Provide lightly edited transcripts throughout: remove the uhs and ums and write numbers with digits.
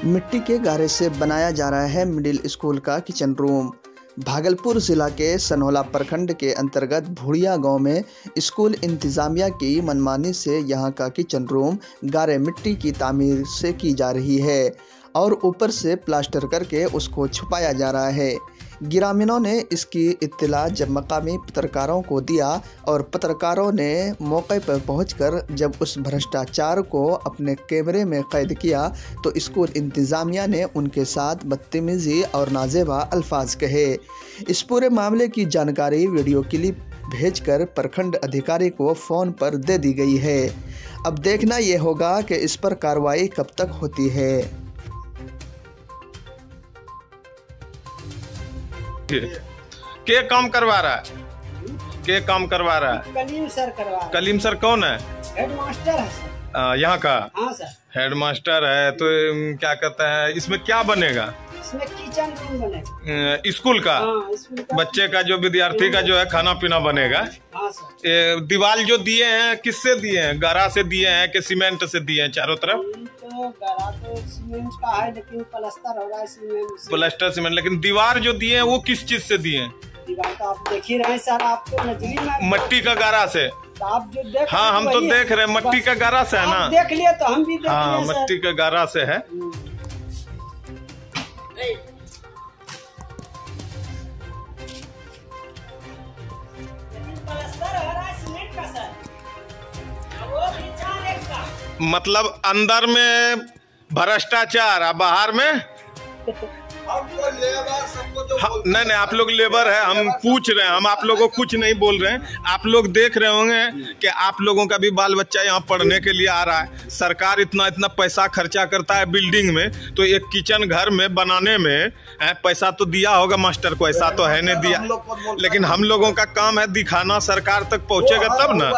मिट्टी के गारे से बनाया जा रहा है मिडिल स्कूल का किचन रूम। भागलपुर जिला के सनोला प्रखंड के अंतर्गत भुड़िया गांव में स्कूल इंतजामिया की मनमानी से यहां का किचन रूम गारे मिट्टी की तामीर से की जा रही है और ऊपर से प्लास्टर करके उसको छुपाया जा रहा है। ग्रामीणों ने इसकी इत्तला जब मकामी पत्रकारों को दिया और पत्रकारों ने मौके पर पहुंचकर जब उस भ्रष्टाचार को अपने कैमरे में कैद किया तो स्कूल इंतज़ामिया ने उनके साथ बदतमीज़ी और नाजेबा अल्फाज कहे। इस पूरे मामले की जानकारी वीडियो क्लिप भेजकर प्रखंड अधिकारी को फ़ोन पर दे दी गई है। अब देखना ये होगा कि इस पर कार्रवाई कब तक होती है। के काम करवा रहा है? के काम करवा रहा है? कलीम सर करवा रहा है। कलीम सर कौन है? हेडमास्टर है सर। यहाँ का? हाँ सर। हेडमास्टर है तो क्या कहते हैं, इसमें क्या बनेगा? इसमें किचन रूम बनेगा स्कूल का? हाँ, स्कूल का बच्चे का जो विद्यार्थी का जो है खाना पीना बनेगा। हाँ सर। दीवार जो दिए हैं किससे दिए हैं? गारा से दिए हैं कि सीमेंट से दिए हैं चारों तरफ? तो गारा तो सीमेंट का है लेकिन प्लास्टर होगा सीमेंट से। प्लास्टर सीमेंट, लेकिन दीवार जो दिए हैं वो किस चीज से दिए हैं? दीवार तो आप देख ही रहे हैं सर, आपको नजरी में मट्टी का गारा से। तो आप जो देख हाँ हम तो देख रहे हैं मट्टी का गारा से है ना। देख लिए तो हम भी देख हाँ लिए मट्टी का गारा से है। मतलब अंदर में भ्रष्टाचार और बाहर में नहीं, आप लोग लेबर है, हम पूछ रहे हैं, हम आप लोगों को कुछ नहीं बोल रहे हैं। आप लोग देख रहे होंगे कि आप लोगों का भी बाल बच्चा यहाँ पढ़ने के लिए आ रहा है। सरकार इतना पैसा खर्चा करता है बिल्डिंग में, तो एक किचन घर में बनाने में पैसा तो दिया होगा मास्टर को, ऐसा तो है नहीं दिया। लेकिन हम लोगों का काम है दिखाना, सरकार तक पहुँचेगा तब ना।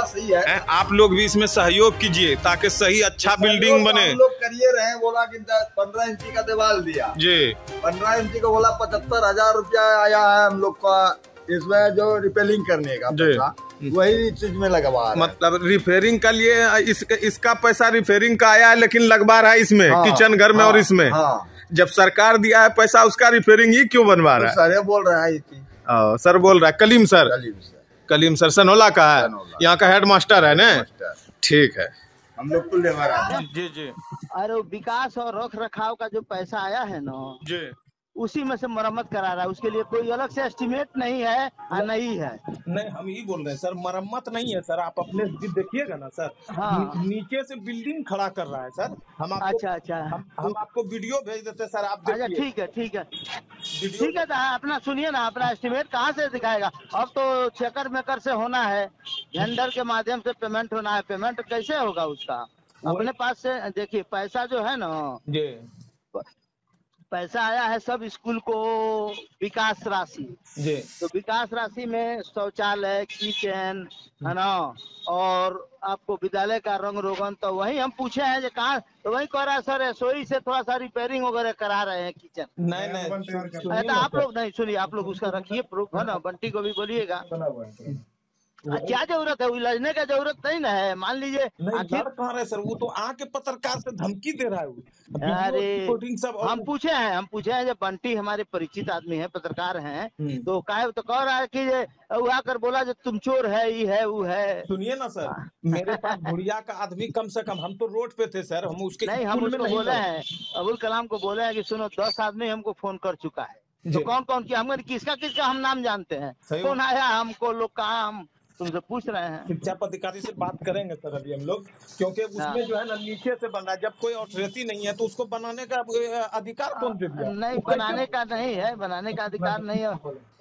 आप लोग भी इसमें सहयोग कीजिए ताकि सही अच्छा बिल्डिंग बने। करिए रहे, बोला कि 15 इंची का दीवार दिया जी, 15 इंची को बोला 75,000 रुपया आया है हम लोग का इसमें जो रिपेयरिंग करने का पैसा, वही चीज में लगवा रहा है। मतलब रिपेयरिंग का लिए इसका पैसा रिपेयरिंग का आया है लेकिन लगवा रहा है इसमें। हाँ, किचन घर में। हाँ, और इसमें जब सरकार दिया है पैसा उसका रिपेयरिंग ही क्यों बनवा रहा है? सर बोल रहा है सर बोल रहा है कलीम सर। कलीम सर सनोला का है, यहाँ का हेडमास्टर है ना। ठीक है, हम लोग को लेबर जी जी। अरे विकास और रख रखाव का जो पैसा आया है ना जी, उसी में से मरम्मत करा रहा है। उसके लिए कोई अलग से एस्टिमेट नहीं है और नहीं है। नहीं हम ही बोल रहे हैं सर, मरम्मत नहीं है सर। आप अपने देखिएगा ना सर। हाँ, नीचे से बिल्डिंग खड़ा कर रहा है सर। हम आपको अच्छा हम आपको वीडियो भेज देते हैं सर, आप अच्छा देखिए। ठीक है तो अपना सुनिए ना, अपना एस्टिमेट कहाँ से दिखाएगा? अब तो चेकर मेकर से होना है, वेंडर के माध्यम से पेमेंट होना है। पेमेंट कैसे होगा उसका? अपने पास से देखिए, पैसा जो है ना जी, पैसा आया है सब स्कूल को विकास राशि जी। तो विकास राशि में शौचालय, किचन है ना, और आपको विद्यालय का रंग रोगन, तो वही हम पूछे हैं कहाँ, तो वही कह रहा है सर रसोई से थोड़ा सा रिपेयरिंग वगैरह करा रहे हैं किचन। नहीं तो आप लोग नहीं सुनिए, आप लोग उसका रखिए प्रूफ है ना, बंटी को भी बोलिएगा। क्या जरूरत है? उलझने का जरूरत नहीं ना है। मान लीजिए आखिर कहाँ रहे सर, वो तो आके पत्रकार से धमकी दे रहा है। अरे सब हम पूछे हैं जब बंटी हमारे परिचित आदमी है, पत्रकार हैं, तो कह रहा है कि वो आकर बोला जो तुम चोर है, ये है वो है। सुनिए ना सर, मेरे पास भुड़िया का आदमी कम से कम, हम तो रोड पे थे सर, हम उसके नहीं, हम उसको बोले हैं, अबुल कलाम को बोले हैं कि सुनो 10 आदमी हमको फोन कर चुका है। तो कौन किया? हम किसका हम नाम जानते हैं, कौन आया हमको लोग का, हम तुमसे पूछ रहे हैं। शिक्षा पदाधिकारी से बात करेंगे सर अभी हम लोग, क्योंकि उसमें जो है ना नीचे से बन रहा है। जब कोई अथॉरिटी नहीं है तो उसको बनाने का अधिकार कौन दे दिया? नहीं, बनाने का नहीं है, बनाने का अधिकार नहीं है,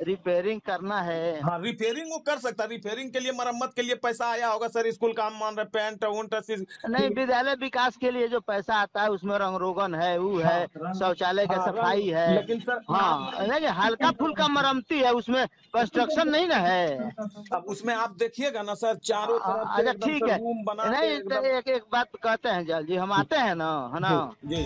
रिपेयरिंग करना है। हाँ रिपेयरिंग वो कर सकता है। रिपेयरिंग के लिए, मरम्मत के लिए पैसा आया होगा सर। स्कूल काम मान रहे, पेंट वोंट नहीं, विद्यालय विकास के लिए जो पैसा आता है उसमें रंग रोगन है, वो है, शौचालय की सफाई है। लेकिन सर हाँ, हल्का फुल्का मरम्मती है, उसमें कंस्ट्रक्शन नहीं ना है। अब उसमें आप देखिएगा ना सर, चारों तरफ अच्छा ठीक है। नहीं तो एक बात कहते हैं जल जी, हम आते हैं ना, है ना जी।